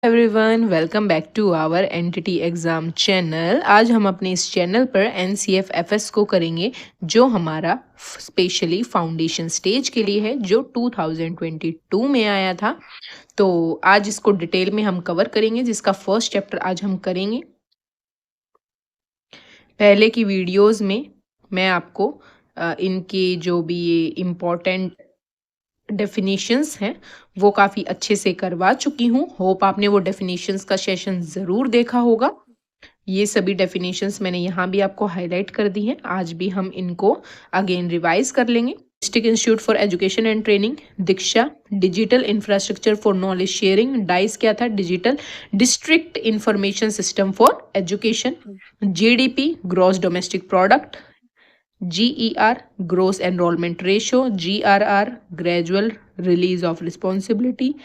Everyone, welcome back to our NTT exam channel. आज हम अपने इस चैनल पर एनसीएफ-एफएस को करेंगे, जो हमारा स्पेशली फाउंडेशन स्टेज के लिए है, जो 2022 में आया था। तो आज इसको डिटेल में हम कवर करेंगे, जिसका फर्स्ट चैप्टर आज हम करेंगे। पहले की वीडियोस में मैं आपको इनके जो भी ये इम्पोर्टेंट डेफिनेशंस हैं वो काफ़ी अच्छे से करवा चुकी हूँ। होप आपने वो डेफिनेशंस का सेशन ज़रूर देखा होगा। ये सभी डेफिनेशंस मैंने यहाँ भी आपको हाईलाइट कर दी हैं। आज भी हम इनको अगेन रिवाइज कर लेंगे। District institute for education and training, Diksha, digital infrastructure for knowledge sharing, dice क्या था, digital district information system for education, GDP gross domestic product, GER gross enrollment ratio, GRR gradual release of responsibility,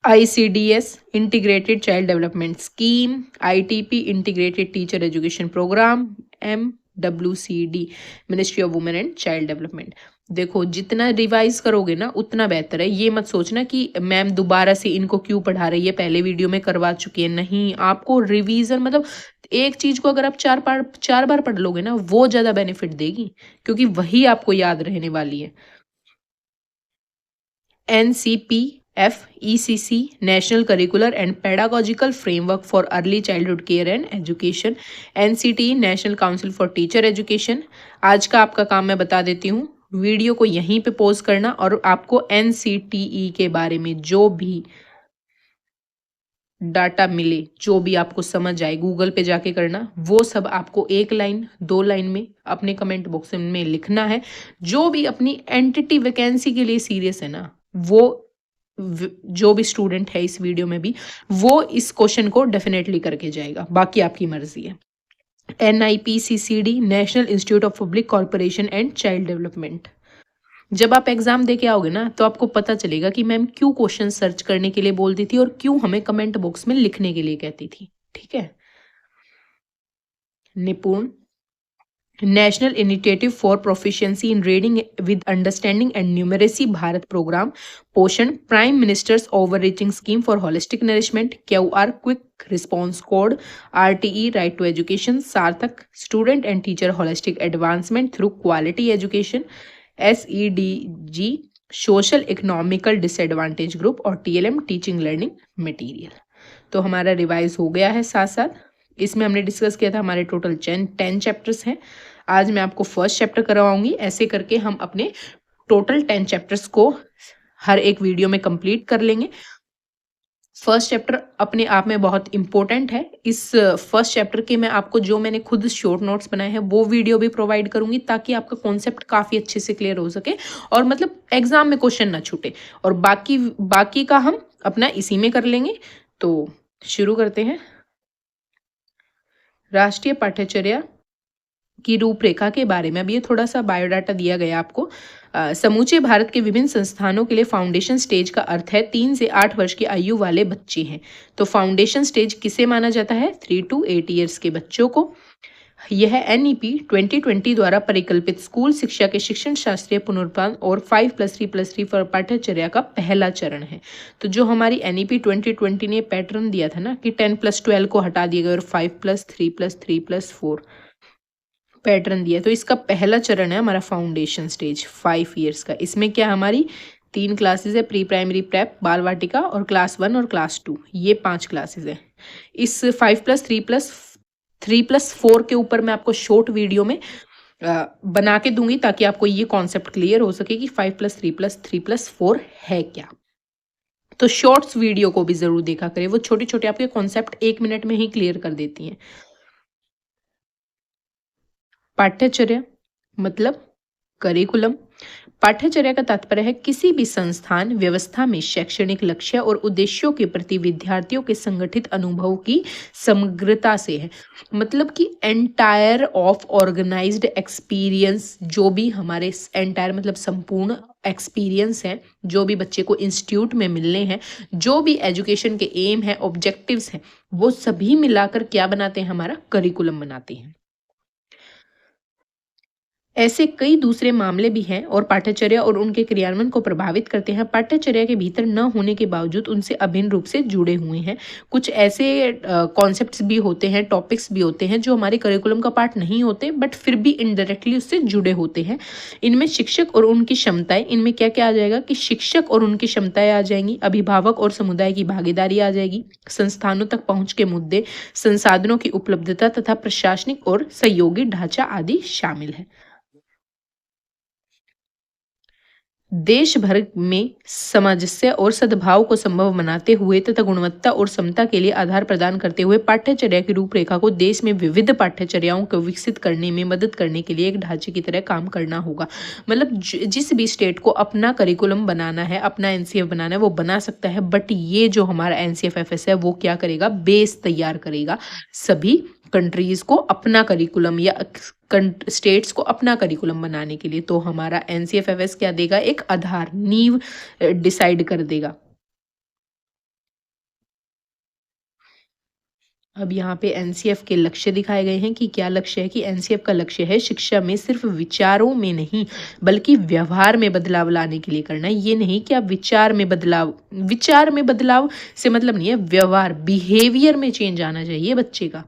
ICDS integrated child development scheme, ITP integrated teacher education program, MWCD ministry of women and child development. देखो, जितना revise करोगे ना उतना बेहतर है। ये मत सोचना कि मैम दोबारा से इनको क्यों पढ़ा रही है, पहले वीडियो में करवा चुकी है। नहीं, आपको रिवीजन मतलब एक चीज को अगर आप चार बार पढ़ लोगे ना, वो ज्यादा बेनिफिट देगी, क्योंकि वही आपको याद रहने वाली है। NCPF-ECC national curricular and pedagogical framework for early childhood care and education, NCT national council for teacher education. आज का आपका काम मैं बता देती हूँ, वीडियो को यहीं पे पॉज करना और आपको NCTE के बारे में जो भी डाटा मिले, जो भी आपको समझ आए, गूगल पे जाके करना। वो सब आपको 1 लाइन 2 लाइन में अपने कमेंट बॉक्स में लिखना है। जो भी अपनी एंटिटी वैकेंसी के लिए सीरियस है ना, वो जो भी स्टूडेंट है इस वीडियो में भी, वो इस क्वेश्चन को डेफिनेटली करके जाएगा। बाकी आपकी मर्जी है। NIPCCD national institute of public corporation and child development. जब आप एग्जाम दे के आओगे ना, तो आपको पता चलेगा कि मैम क्यों क्वेश्चन सर्च करने के लिए बोलती थी और क्यों हमें कमेंट बॉक्स में लिखने के लिए कहती थी। ठीक है। Nipun national initiative for proficiency in reading with understanding and numeracy Bharat program, Poshan prime minister's overreaching scheme for holistic nourishment, QR quick response code, RTE right to education, Sarthak student and teacher holistic advancement through quality education, SEDG social economical disadvantage group, और TLM teaching learning material. तो हमारा revise हो गया है। साथ साथ इसमें हमने डिस्कस किया था, हमारे टोटल 10 चैप्टर्स हैं। आज मैं आपको फर्स्ट चैप्टर करवाऊंगी। ऐसे करके हम अपने टोटल 10 चैप्टर्स को हर एक वीडियो में कंप्लीट कर लेंगे। फर्स्ट चैप्टर अपने आप में बहुत इंपॉर्टेंट है। इस फर्स्ट चैप्टर के मैं आपको जो मैंने खुद शॉर्ट नोट्स बनाए हैं वो वीडियो भी प्रोवाइड करूंगी, ताकि आपका कॉन्सेप्ट काफ़ी अच्छे से क्लियर हो सके और मतलब एग्जाम में क्वेश्चन ना छूटे। और बाकी का हम अपना इसी में कर लेंगे। तो शुरू करते हैं। राष्ट्रीय पाठ्यचर्या की रूपरेखा के बारे में अब ये थोड़ा सा बायोडाटा दिया गया आपको। समूचे भारत के विभिन्न संस्थानों के लिए फाउंडेशन स्टेज का अर्थ है 3 से 8 वर्ष की आयु वाले बच्चे हैं। तो फाउंडेशन स्टेज किसे माना जाता है? 3 to 8 ईयर्स के बच्चों को। यह NEP 2020 द्वारा परिकल्पित स्कूल शिक्षा के शिक्षण शास्त्रीय पुनरुत्थान और 5+3+3 पर पाठ्यचर्या का पहला चरण है। तो जो हमारी NEP 2020 ने पैटर्न दिया था ना कि 10+12 को हटा दिया गया और 5+3+3+4 पैटर्न दिया, तो इसका पहला चरण है हमारा फाउंडेशन स्टेज 5 ईयर्स का। इसमें क्या हमारी 3 क्लासेस है, प्री प्राइमरी, प्रेप, बाल वाटिका और क्लास 1 और क्लास 2, ये 5 क्लासेस है। इस 5+3+3+4 के ऊपर मैं आपको शॉर्ट वीडियो में बना के दूंगी, ताकि आपको ये कॉन्सेप्ट क्लियर हो सके कि 5+3+3+4 है क्या। तो शॉर्ट्स वीडियो को भी जरूर देखा करें, वो छोटे छोटे आपके कॉन्सेप्ट 1 मिनट में ही क्लियर कर देती हैं। पाठ्यचर्या मतलब करिकुलम। पाठ्यचर्या का तात्पर्य है किसी भी संस्थान व्यवस्था में शैक्षणिक लक्ष्य और उद्देश्यों के प्रति विद्यार्थियों के संगठित अनुभव की समग्रता से है। मतलब कि एंटायर ऑफ ऑर्गेनाइज्ड एक्सपीरियंस, जो भी हमारे एंटायर मतलब संपूर्ण एक्सपीरियंस है, जो भी बच्चे को इंस्टीट्यूट में मिलने हैं, जो भी एजुकेशन के एम है, ऑब्जेक्टिव्स हैं, वो सभी मिलाकर क्या बनाते हैं? हमारा करिकुलम बनाते हैं। ऐसे कई दूसरे मामले भी हैं और पाठ्यचर्या और उनके क्रियान्वयन को प्रभावित करते हैं, पाठ्यचर्या के भीतर न होने के बावजूद उनसे अभिन्न रूप से जुड़े हुए हैं। कुछ ऐसे कॉन्सेप्ट्स भी होते हैं, टॉपिक्स भी होते हैं जो हमारे करिकुलम का पार्ट नहीं होते बट फिर भी इनडायरेक्टली उससे जुड़े होते हैं। इनमें शिक्षक और उनकी क्षमताएं, इनमें क्या क्या आ जाएगा कि शिक्षक और उनकी क्षमताएं आ जाएंगी, अभिभावक और समुदाय की भागीदारी आ जाएगी, संस्थानों तक पहुंच के मुद्दे, संसाधनों की उपलब्धता तथा प्रशासनिक और सहयोगी ढांचा आदि शामिल है। देश भर में सामंजस्य और सद्भाव को संभव बनाते हुए तथा गुणवत्ता और समता के लिए आधार प्रदान करते हुए पाठ्यचर्या की रूपरेखा को देश में विविध पाठ्यचर्याओं को विकसित करने में मदद करने के लिए एक ढांचे की तरह काम करना होगा। मतलब जिस भी स्टेट को अपना करिकुलम बनाना है, अपना एनसीएफ बनाना है, वो बना सकता है, बट ये जो हमारा एनसीएफ एफएस है वो क्या करेगा, बेस तैयार करेगा सभी कंट्रीज को अपना करिकुलम या स्टेट्स को अपना करिकुलम बनाने के लिए। तो हमारा एनसीएफएफएस क्या देगा, एक आधार नींव डिसाइड कर देगा। अब यहाँ पे एनसीएफ के लक्ष्य दिखाए गए हैं कि क्या लक्ष्य है, कि एनसीएफ का लक्ष्य है शिक्षा में सिर्फ विचारों में नहीं बल्कि व्यवहार में बदलाव लाने के लिए करना है। ये नहीं कि आप विचार में बदलाव से मतलब नहीं है, व्यवहार बिहेवियर में चेंज आना चाहिए बच्चे का।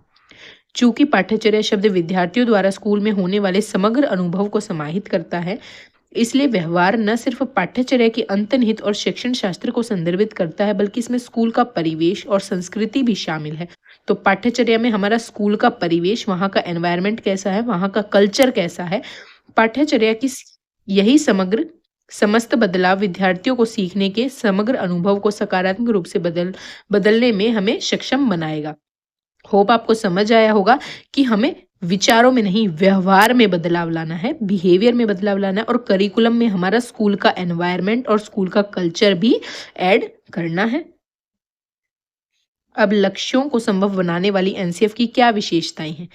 चूंकि पाठ्यचर्या शब्द विद्यार्थियों द्वारा स्कूल में होने वाले समग्र अनुभव को समाहित करता है, इसलिए व्यवहार न सिर्फ पाठ्यचर्या के अंतर्निहित और शिक्षण शास्त्र को संदर्भित करता है बल्कि इसमें स्कूल का परिवेश और संस्कृति भी शामिल है। तो पाठ्यचर्या में हमारा स्कूल का परिवेश, वहाँ का एनवायरनमेंट कैसा है, वहाँ का कल्चर कैसा है, पाठ्यचर्या की यही समस्त बदलाव विद्यार्थियों को सीखने के समग्र अनुभव को सकारात्मक रूप से बदलने में हमें सक्षम बनाएगा। होप आपको समझ आया होगा कि हमें विचारों में नहीं, व्यवहार में बदलाव लाना है, बिहेवियर में बदलाव लाना है, और करिकुलम में हमारा स्कूल का एनवायरनमेंट और स्कूल का कल्चर भी ऐड करना है। अब लक्ष्यों को संभव बनाने वाली एनसीएफ की क्या विशेषताएं हैं।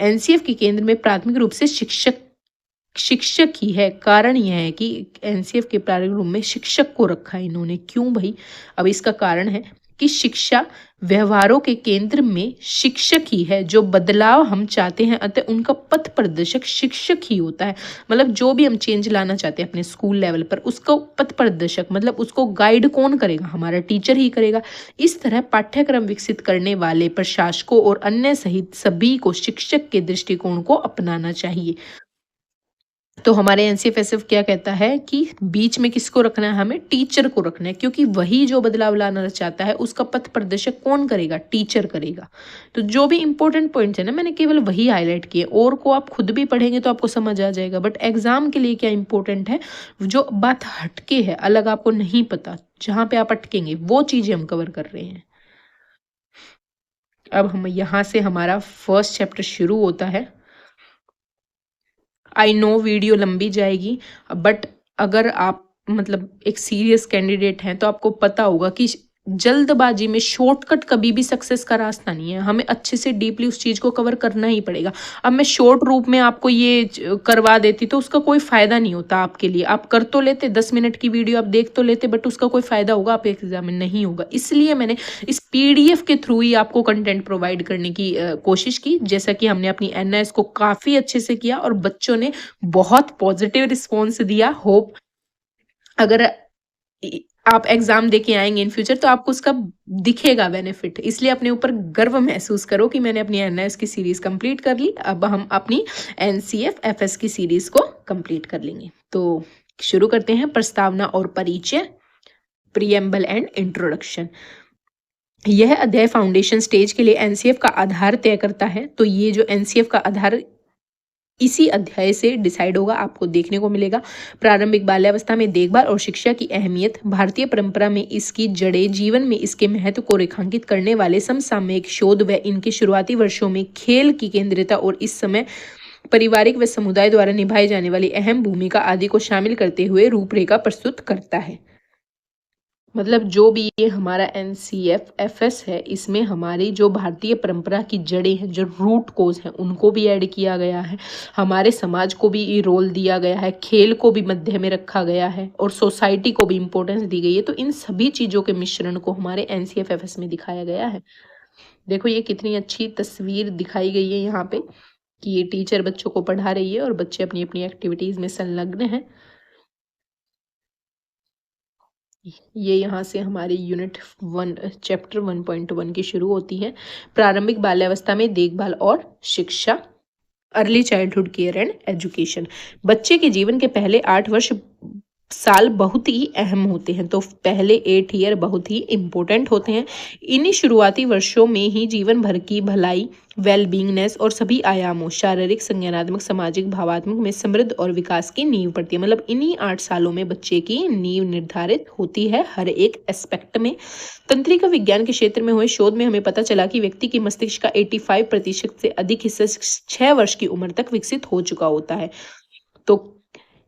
एनसीएफ के केंद्र में प्राथमिक रूप से शिक्षक ही है। कारण यह है कि एनसीएफ के प्रारूप में शिक्षक को रखा है इन्होंने। क्यों भाई? अब इसका कारण है कि शिक्षा व्यवहारों के केंद्र में शिक्षक ही है। जो बदलाव हम चाहते हैं अतः उनका पथ प्रदर्शक शिक्षक ही होता है। मतलब जो भी हम चेंज लाना चाहते हैं अपने स्कूल लेवल पर, उसको पथ प्रदर्शक मतलब उसको गाइड कौन करेगा? हमारा टीचर ही करेगा। इस तरह पाठ्यक्रम विकसित करने वाले प्रशासकों और अन्य सहित सभी को शिक्षक के दृष्टिकोण को अपनाना चाहिए। तो हमारे एनसीएफएसएफ क्या कहता है कि बीच में किसको रखना है? हमें टीचर को रखना है, क्योंकि वही जो बदलाव लाना चाहता है उसका पथ प्रदर्शक कौन करेगा? टीचर करेगा। तो जो भी इंपॉर्टेंट पॉइंट्स है ना, मैंने केवल वही हाईलाइट किए, और को आप खुद भी पढ़ेंगे तो आपको समझ आ जाएगा। बट एग्जाम के लिए क्या इंपॉर्टेंट है, जो बात हटके है, अलग आपको नहीं पता, जहां पे आप अटकेंगे वो चीजें हम कवर कर रहे हैं। अब हम यहाँ से हमारा फर्स्ट चैप्टर शुरू होता है। आई नो वीडियो लंबी जाएगी, बट अगर आप मतलब एक सीरियस कैंडिडेट हैं तो आपको पता होगा कि जल्दबाजी में शॉर्टकट कभी भी सक्सेस का रास्ता नहीं है। हमें अच्छे से डीपली उस चीज को कवर करना ही पड़ेगा। अब मैं शॉर्ट रूप में आपको ये करवा देती तो उसका कोई फायदा नहीं होता आपके लिए। आप कर तो लेते, 10 मिनट की वीडियो आप देख तो लेते, बट उसका कोई फायदा होगा आप एग्जाम में? नहीं होगा। इसलिए मैंने इस पीडीएफ के थ्रू ही आपको कंटेंट प्रोवाइड करने की कोशिश की, जैसा कि हमने अपनी एनआईएस को काफी अच्छे से किया और बच्चों ने बहुत पॉजिटिव रिस्पॉन्स दिया। होप अगर आप एग्जाम देके आएंगे इन फ्यूचर तो आपको उसका दिखेगा बेनिफिट। इसलिए अपने ऊपर गर्व महसूस करो कि मैंने अपनी एनआईएस की सीरीज कंप्लीट कर ली। अब हम अपनी एनसीएफ एफएस की सीरीज को कंप्लीट कर लेंगे। तो शुरू करते हैं। प्रस्तावना और परिचय, प्रीएम्बल एंड इंट्रोडक्शन। यह अध्याय फाउंडेशन स्टेज के लिए एनसीएफ का आधार तय करता है। तो ये जो एनसीएफ का आधार इसी अध्याय से डिसाइड होगा, आपको देखने को मिलेगा। प्रारंभिक बाल्यावस्था में देखभाल और शिक्षा की अहमियत, भारतीय परंपरा में इसकी जड़ें, जीवन में इसके महत्व को रेखांकित करने वाले समसामयिक शोध व इनके शुरुआती वर्षों में खेल की केंद्रियता और इस समय पारिवारिक व समुदाय द्वारा निभाई जाने वाली अहम भूमिका आदि को शामिल करते हुए रूपरेखा प्रस्तुत करता है। मतलब जो भी ये हमारा एनसीएफ एफएस है, इसमें हमारी जो भारतीय परंपरा की जड़ें हैं, जो रूट कोज हैं, उनको भी ऐड किया गया है। हमारे समाज को भी ये रोल दिया गया है, खेल को भी मध्य में रखा गया है और सोसाइटी को भी इम्पोर्टेंस दी गई है। तो इन सभी चीज़ों के मिश्रण को हमारे एनसीएफ एफएस में दिखाया गया है। देखो ये कितनी अच्छी तस्वीर दिखाई गई है यहाँ पे कि ये टीचर बच्चों को पढ़ा रही है और बच्चे अपनी अपनी एक्टिविटीज में संलग्न हैं। ये यहाँ से हमारी यूनिट 1 चैप्टर 1.1 की शुरू होती है। प्रारंभिक बाल्यावस्था में देखभाल और शिक्षा, early childhood care and education. बच्चे के जीवन के पहले 8 साल बहुत ही अहम होते हैं, तो पहले 8 ईयर बहुत ही इम्पोर्टेंट होते हैं। इन्हीं शुरुआती वर्षों में ही जीवन भर की भलाई, वेलबींगनेस और सभी आयामों, शारीरिक, संज्ञानात्मक, सामाजिक, भावात्मक में समृद्ध और विकास की नींव पड़ती है। मतलब इन्हीं 8 सालों में बच्चे की नींव निर्धारित होती है हर एक एस्पेक्ट में। तंत्रिका विज्ञान के क्षेत्र में हुए शोध में हमें पता चला कि व्यक्ति की मस्तिष्क का 85% से अधिक हिस्सा 6 वर्ष की उम्र तक विकसित हो चुका होता है। तो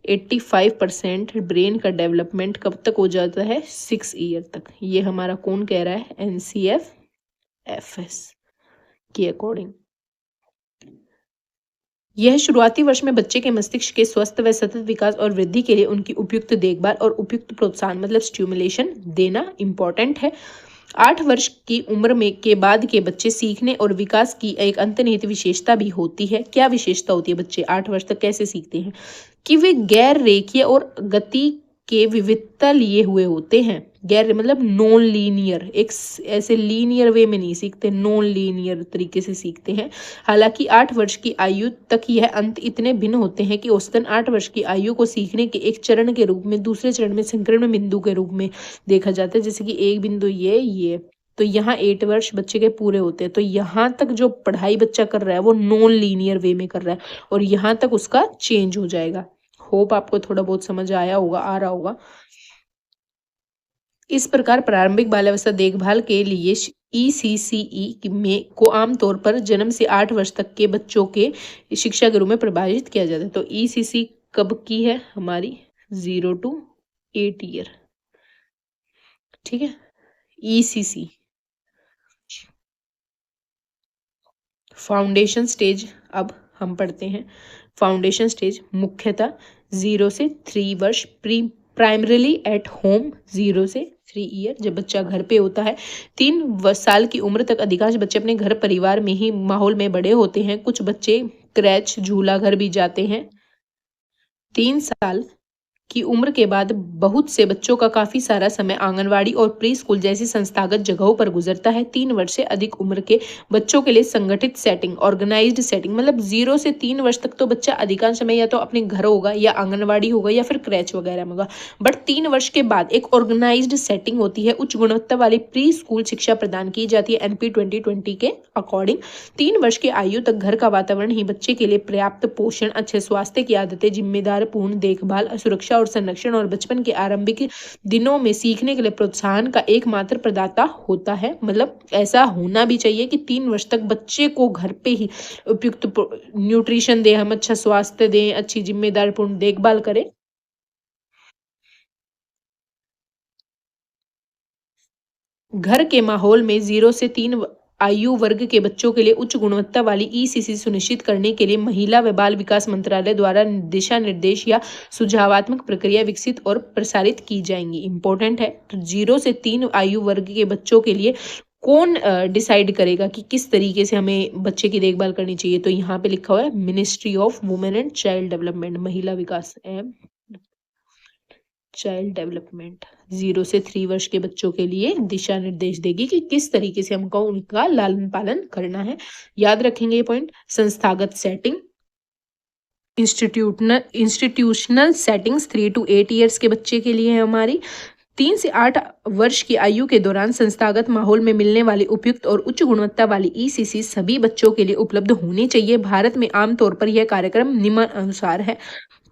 85% ब्रेन का डेवलपमेंट कब तक हो जाता है? 6 ईयर तक। ये हमारा कौन कह रहा है? NCFFS के अकॉर्डिंग। यह शुरुआती वर्ष में बच्चे के मस्तिष्क के स्वस्थ व सतत विकास और वृद्धि के लिए उनकी उपयुक्त देखभाल और उपयुक्त प्रोत्साहन मतलब स्टिमुलेशन देना इम्पोर्टेंट है। 8 वर्ष की उम्र में के बाद के बच्चे सीखने और विकास की एक अंतर्निहित विशेषता भी होती है। क्या विशेषता होती है? बच्चे 8 वर्ष तक कैसे सीखते हैं कि वे गैर रेखीय और गति के विविधता लिए हुए होते हैं। गैर मतलब नॉन लीनियर, एक ऐसे लीनियर वे में नहीं सीखते, नॉन लीनियर तरीके से सीखते हैं। हालांकि 8 वर्ष की आयु तक यह अंत इतने भिन्न होते हैं कि औसतन 8 वर्ष की आयु को सीखने के एक चरण के रूप में, दूसरे चरण में संक्रमण बिंदु के रूप में देखा जाता है। जैसे कि एक बिंदु ये तो यहाँ 8 वर्ष बच्चे के पूरे होते हैं, तो यहाँ तक जो पढ़ाई बच्चा कर रहा है वो नॉन लीनियर वे में कर रहा है और यहाँ तक उसका चेंज हो जाएगा। होप आपको थोड़ा बहुत समझ आया होगा, आ रहा होगा। इस प्रकार प्रारंभिक बाल्यावस्था देखभाल के लिए ECCE में को आमतौर पर जन्म से 8 वर्ष तक के बच्चों के शिक्षा के रूप में परिभाषित किया जाता है। तो ECC कब की है? हमारी 0 to 8 ईयर। ठीक है, ECC। फाउंडेशन स्टेज अब हम पढ़ते हैं। फाउंडेशन स्टेज मुख्यतः 0 से 3 वर्ष, प्राइमरीली एट होम 0 से 3 ईयर, जब बच्चा घर पे होता है। 3 साल की उम्र तक अधिकांश बच्चे अपने घर परिवार में ही माहौल में बड़े होते हैं। कुछ बच्चे क्रैच झूला घर भी जाते हैं। 3 साल की उम्र के बाद बहुत से बच्चों का काफी सारा समय आंगनवाड़ी और प्री स्कूल जैसी संस्थागत जगहों पर गुजरता है। 3 वर्ष से अधिक उम्र के बच्चों के लिए संगठित सेटिंग, ऑर्गेनाइज्ड सेटिंग, मतलब 0 से 3 वर्ष तक तो बच्चा अधिकांश समय या तो अपने घर होगा या आंगनवाड़ी होगा या फिर क्रैच वगैरह में होगा। बट 3 वर्ष के बाद एक ऑर्गेनाइज्ड सेटिंग होती है, उच्च गुणवत्ता वाली प्री स्कूल शिक्षा प्रदान की जाती है NP 2020 के अकॉर्डिंग। 3 वर्ष की आयु तक घर का वातावरण ही बच्चे के लिए पर्याप्त पोषण, अच्छे स्वास्थ्य की आदतें, जिम्मेदार पूर्ण देखभाल, सुरक्षा और संरक्षण और बचपन के आरंभिक दिनों में सीखने के लिए प्रोत्साहन का एकमात्र प्रदाता होता है। मतलब ऐसा होना भी चाहिए कि 3 वर्ष तक बच्चे को घर पे ही उपयुक्त न्यूट्रिशन दें, हम अच्छा स्वास्थ्य दें, अच्छी जिम्मेदार पूर्ण देखभाल करें। घर के माहौल में 0 से 3 आयु वर्ग के बच्चों के लिए उच्च गुणवत्ता वाली ECC सुनिश्चित करने के लिए महिला व बाल विकास मंत्रालय द्वारा दिशा निर्देश या सुझावात्मक प्रक्रिया विकसित और प्रसारित की जाएंगी। इंपॉर्टेंट है। तो 0 से 3 आयु वर्ग के बच्चों के लिए कौन डिसाइड करेगा कि किस तरीके से हमें बच्चे की देखभाल करनी चाहिए? तो यहाँ पे लिखा हुआ है ministry of women and child development, महिला विकास एवं चाइल्ड डेवलपमेंट 0 से 3 वर्ष के बच्चों के लिए दिशा निर्देश देगी कि किस तरीके से हमको उनका लालन पालन करना है। याद रखेंगे ये पॉइंट। संस्थागत setting, institutional settings 3 to 8 years के बच्चे के लिए है हमारी। 3 से 8 वर्ष की आयु के दौरान संस्थागत माहौल में मिलने वाली उपयुक्त और उच्च गुणवत्ता वाली ECC सभी बच्चों के लिए उपलब्ध होनी चाहिए। भारत में आमतौर पर यह कार्यक्रम निम्न अनुसार है।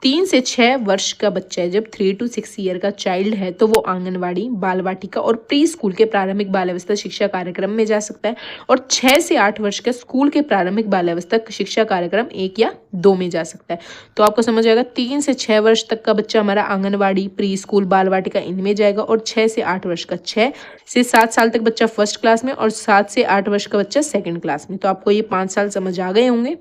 3 से 6 वर्ष का बच्चा है, जब 3 to 6 ईयर का चाइल्ड है, तो वो आंगनवाड़ी, बाल वाटिका और प्री स्कूल के प्रारंभिक बाल्यावस्था शिक्षा कार्यक्रम में जा सकता है। और 6 से 8 वर्ष का स्कूल के प्रारंभिक बाल्यावस्था शिक्षा कार्यक्रम 1 या 2 में जा सकता है। तो आपको समझ आएगा 3 से 6 वर्ष तक का बच्चा हमारा आंगनवाड़ी, प्री स्कूल, बाल वाटिका इनमें जाएगा। और 6 से 8 वर्ष का 6 से 7 साल तक बच्चा फर्स्ट क्लास में और 7 से 8 वर्ष का बच्चा सेकंड क्लास में। तो आपको ये 5 साल समझ आ गए होंगे।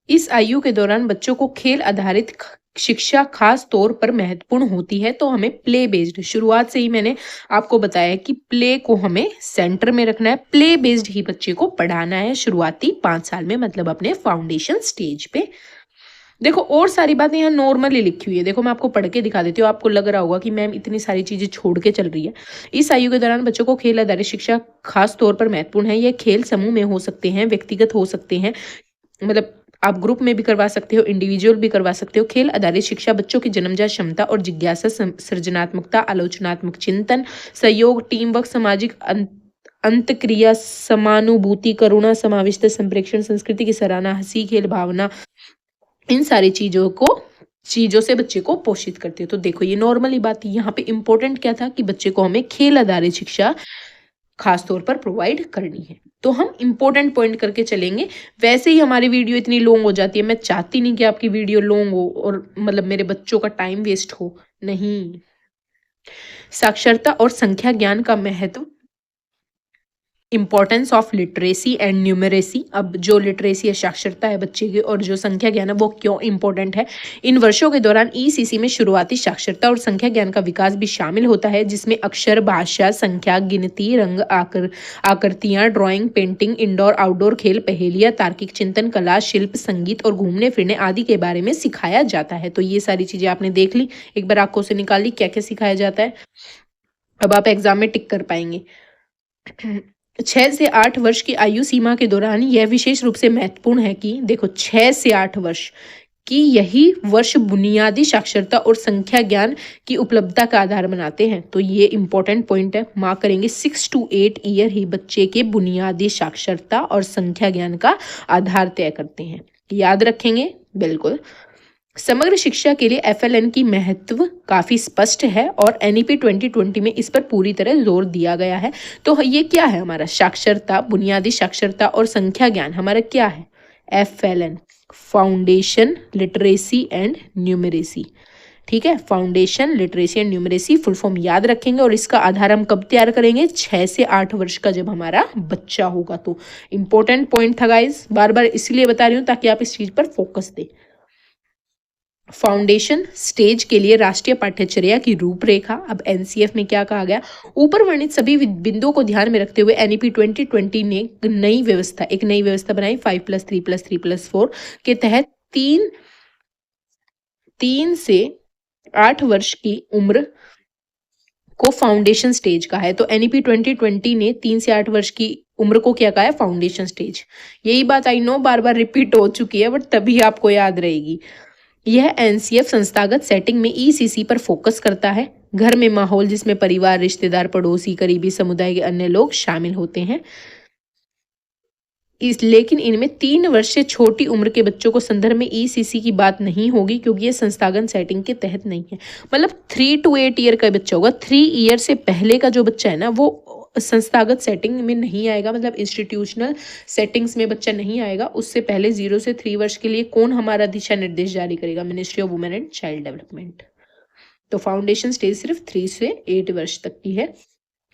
इस आयु के दौरान बच्चों को खेल आधारित शिक्षा खास तौर पर महत्वपूर्ण होती है, तो हमें प्ले बेस्ड, शुरुआत से ही मैंने आपको बताया कि प्ले को हमें सेंटर में रखना है, प्ले बेस्ड ही बच्चे को पढ़ाना है शुरुआती 5 साल में, मतलब अपने फाउंडेशन स्टेज पे। देखो और सारी बातें यहाँ नॉर्मली लिखी हुई है, देखो मैं आपको पढ़ के दिखा देती हूँ, आपको लग रहा होगा कि मैम इतनी सारी चीजें छोड़ के चल रही है। इस आयु के दौरान बच्चों को खेल आधारित शिक्षा खास तौर पर महत्वपूर्ण है। यह खेल समूह में हो सकते हैं, व्यक्तिगत हो सकते हैं, मतलब आप ग्रुप में भी करवा सकते हो, इंडिविजुअल भी करवा सकते हो। खेल आधारित शिक्षा बच्चों की जन्मजात क्षमता और जिज्ञासा, सृजनात्मकता, आलोचनात्मक चिंतन, सहयोग, टीम वर्क, सामाजिक अंतक्रिया, समानुभूति, करुणा, समाविष्ट, संप्रेक्षण, संस्कृति की सराहना, हंसी, खेल, भावना, इन सारी चीजों से बच्चे को पोषित करती है। तो देखो ये नॉर्मली बात थी, यहाँ पे इंपॉर्टेंट क्या था कि बच्चे को हमें खेल आधारित शिक्षा खास तौर पर प्रोवाइड करनी है। तो हम इंपॉर्टेंट पॉइंट करके चलेंगे। वैसे ही हमारी वीडियो इतनी लॉन्ग हो जाती है, मैं चाहती नहीं कि आपकी वीडियो लॉन्ग हो और मतलब मेरे बच्चों का टाइम वेस्ट हो, नहीं। साक्षरता और संख्या ज्ञान का महत्व, importance of literacy and numeracy. अब जो लिटरेसी है, साक्षरता है बच्चे की, और जो संख्या ज्ञान है वो क्यों इंपॉर्टेंट है। इन वर्षों के दौरान ईसीसी में शुरुआती साक्षरता और संख्या ज्ञान का विकास भी शामिल होता है, जिसमें अक्षर, भाषा, संख्या, गिनती, रंग, आकृतियां, ड्राइंग, पेंटिंग, इंडोर आउटडोर खेल, पहेलियां, तार्किक चिंतन, कला, शिल्प, संगीत और घूमने फिरने आदि के बारे में सिखाया जाता है। तो ये सारी चीजें आपने देख ली, एक बार आंखों से निकाल ली क्या क्या सिखाया जाता है। अब आप एग्जाम में टिक कर पाएंगे। 6 से 8 वर्ष की आयु सीमा के दौरान यह विशेष रूप से महत्वपूर्ण है कि देखो 6 से 8 वर्ष की यही वर्ष बुनियादी साक्षरता और संख्या ज्ञान की उपलब्धता का आधार बनाते हैं। तो ये इंपॉर्टेंट पॉइंट है, मार्क करेंगे। 6 to 8 ईयर ही बच्चे के बुनियादी साक्षरता और संख्या ज्ञान का आधार तय करते हैं, याद रखेंगे बिल्कुल। समग्र शिक्षा के लिए एफएलएन की महत्व काफी स्पष्ट है और एनईपी 2020 में इस पर पूरी तरह जोर दिया गया है। तो ये क्या है हमारा, साक्षरता, बुनियादी साक्षरता और संख्या ज्ञान हमारा क्या है, FLN, foundation literacy and numeracy. ठीक है, foundation literacy and numeracy full form याद रखेंगे, और इसका आधार हम कब तैयार करेंगे, 6 से 8 वर्ष का जब हमारा बच्चा होगा। तो इंपॉर्टेंट पॉइंट था गाइज, बार बार इसलिए बता रही हूँ ताकि आप इस चीज पर फोकस दें। फाउंडेशन स्टेज के लिए राष्ट्रीय पाठ्यचर्या की रूपरेखा। अब एनसीएफ में क्या कहा गया, ऊपर वर्णित सभी बिंदुओं को ध्यान में रखते हुए एनईपी 2020 ने एक नई व्यवस्था बनाई 5+3+3+4 के तहत 3 से 8 वर्ष की उम्र को फाउंडेशन स्टेज का है। तो एनईपी 2020 ने 3 से 8 वर्ष की उम्र को क्या कहा है, फाउंडेशन स्टेज। यही बात I know bar bar repeat हो चुकी है, बट तभी आपको याद रहेगी। यह एनसीएफ संस्थागत सेटिंग में ईसीसी पर फोकस करता है। घर में माहौल जिसमें परिवार, रिश्तेदार, पड़ोसी, करीबी समुदाय के अन्य लोग शामिल होते हैं। लेकिन इनमें 3 वर्ष से छोटी उम्र के बच्चों को संदर्भ में ईसीसी की बात नहीं होगी, क्योंकि ये संस्थागत सेटिंग के तहत नहीं है। मतलब 3 to 8 ईयर का बच्चा होगा, 3 ईयर से पहले का जो बच्चा है ना वो संस्थागत सेटिंग में नहीं आएगा, मतलब इंस्टीट्यूशनल सेटिंग्स में बच्चा नहीं आएगा। उससे पहले 0 से 3 वर्ष के लिए कौन हमारा दिशा निर्देश जारी करेगा, ministry of women and child development. तो फाउंडेशन स्टेज सिर्फ 3 से 8 वर्ष तक की है।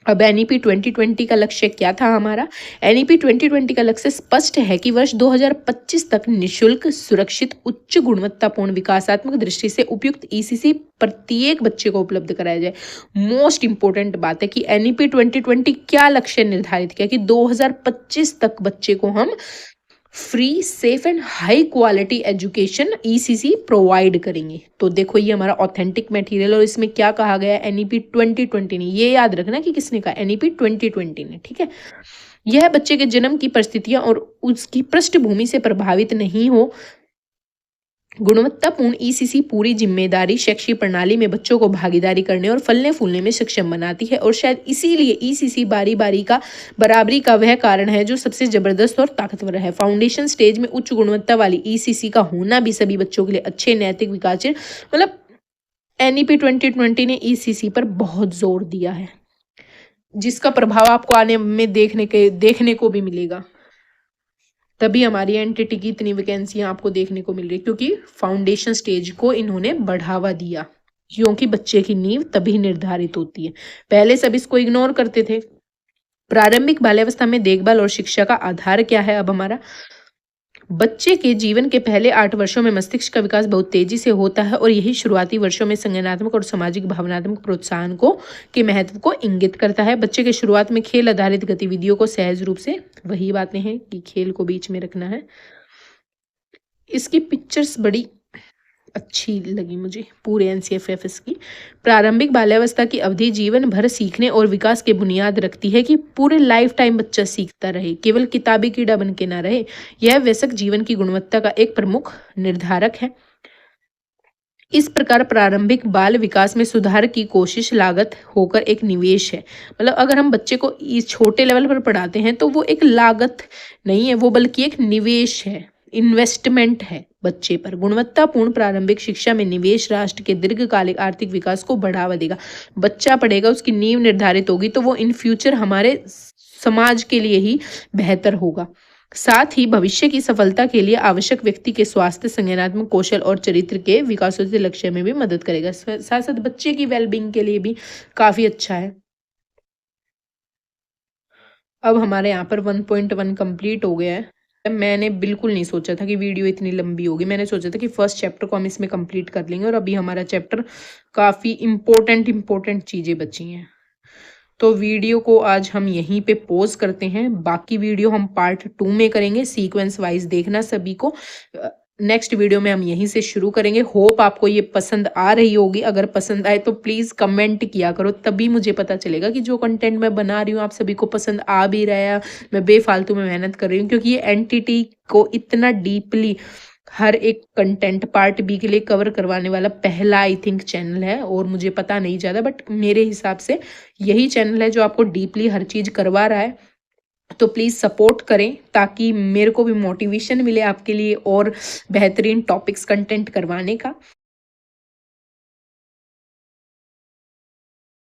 अब एनईपी 2020 का लक्ष्य क्या था हमारा, एनईपी 2020 का लक्ष्य स्पष्ट है कि वर्ष 2025 तक निशुल्क, सुरक्षित, उच्च गुणवत्तापूर्ण, विकासात्मक दृष्टि से उपयुक्त ईसीसी प्रत्येक बच्चे को उपलब्ध कराया जाए। मोस्ट इंपोर्टेंट बात है कि एनईपी 2020 क्या लक्ष्य निर्धारित किया कि 2025 तक बच्चे को हम free, safe and high quality education ECC provide करेंगे। तो देखो ये हमारा ऑथेंटिक मटेरियल, और इसमें क्या कहा गया, एनईपी 2020 ने, ये याद रखना कि किसने कहा, एनईपी 2020 ने। ठीक है, यह बच्चे के जन्म की परिस्थितियां और उसकी पृष्ठभूमि से प्रभावित नहीं हो। गुणवत्तापूर्ण ईसीसी पूरी जिम्मेदारी शैक्षिक प्रणाली में बच्चों को भागीदारी करने और फलने फूलने में सक्षम बनाती है, और शायद इसीलिए ईसीसी बराबरी का वह कारण है जो सबसे जबरदस्त और ताकतवर है। फाउंडेशन स्टेज में उच्च गुणवत्ता वाली ईसीसी का होना भी सभी बच्चों के लिए अच्छे नैतिक विकास, मतलब एनईपी 2020 ने ईसीसी पर बहुत जोर दिया है, जिसका प्रभाव आपको आने में देखने को भी मिलेगा। तभी हमारी एनटीटी की इतनी वैकेंसियां आपको देखने को मिल रही, क्योंकि फाउंडेशन स्टेज को इन्होंने बढ़ावा दिया, क्योंकि बच्चे की नींव तभी निर्धारित होती है। पहले सब इसको इग्नोर करते थे। प्रारंभिक बाल्यावस्था में देखभाल और शिक्षा का आधार क्या है अब हमारा, बच्चे के जीवन के पहले 8 वर्षों में मस्तिष्क का विकास बहुत तेजी से होता है और यही शुरुआती वर्षों में संज्ञानात्मक और सामाजिक भावनात्मक प्रोत्साहन को के महत्व को इंगित करता है। बच्चे के शुरुआत में खेल आधारित गतिविधियों को सहज रूप से, वही बातें हैं कि खेल को बीच में रखना है। इसकी पिक्चर्स बड़ी अच्छी लगी मुझे, पूरे एनसीएफएफएस की। प्रारंभिक बाल्यावस्था की अवधि जीवन भर सीखने और विकास की बुनियाद रखती है कि पूरे लाइफ टाइम बच्चा सीखता रहे, केवल किताबी कीड़ा बन के ना रहे। यह वयस्क जीवन की गुणवत्ता का एक प्रमुख निर्धारक है। इस प्रकार प्रारंभिक बाल विकास में सुधार की कोशिश लागत होकर एक निवेश है। मतलब अगर हम बच्चे को इस छोटे लेवल पर पढ़ाते हैं तो वो एक लागत नहीं है, वो बल्कि एक निवेश है, इन्वेस्टमेंट है बच्चे पर। गुणवत्तापूर्ण प्रारंभिक शिक्षा में निवेश राष्ट्र के दीर्घकालिक आर्थिक विकास को बढ़ावा देगा। बच्चा पढ़ेगा, उसकी नींव निर्धारित होगी तो वो इन फ्यूचर हमारे समाज के लिए ही बेहतर होगा। साथ ही भविष्य की सफलता के लिए आवश्यक व्यक्ति के स्वास्थ्य, संज्ञानात्मक कौशल और चरित्र के विकासोत्तर लक्ष्य में भी मदद करेगा। साथ साथ बच्चे की वेलबींग के लिए भी काफी अच्छा है। अब हमारे यहाँ पर 1.1 कंप्लीट हो गया है। मैंने बिल्कुल नहीं सोचा था कि वीडियो इतनी लंबी होगी। मैंने सोचा था कि फर्स्ट चैप्टर को हम इसमें कंप्लीट कर लेंगे और अभी हमारा चैप्टर काफ़ी इम्पोर्टेंट चीज़ें बची हैं। तो वीडियो को आज हम यहीं पे पॉज करते हैं। बाकी वीडियो हम पार्ट 2 में करेंगे। सीक्वेंस वाइज देखना सभी को। नेक्स्ट वीडियो में हम यहीं से शुरू करेंगे। होप आपको ये पसंद आ रही होगी। अगर पसंद आए तो प्लीज़ कमेंट किया करो, तभी मुझे पता चलेगा कि जो कंटेंट मैं बना रही हूँ आप सभी को पसंद आ भी रहा है। मैं बेफालतू में मेहनत कर रही हूँ, क्योंकि ये एनटीटी को इतना डीपली हर एक कंटेंट पार्ट बी के लिए कवर करवाने वाला पहला आई थिंक चैनल है, और मुझे पता नहीं ज़्यादा, बट मेरे हिसाब से यही चैनल है जो आपको डीपली हर चीज़ करवा रहा है। तो प्लीज़ सपोर्ट करें ताकि मेरे को भी मोटिवेशन मिले आपके लिए और बेहतरीन टॉपिक्स कंटेंट करवाने का।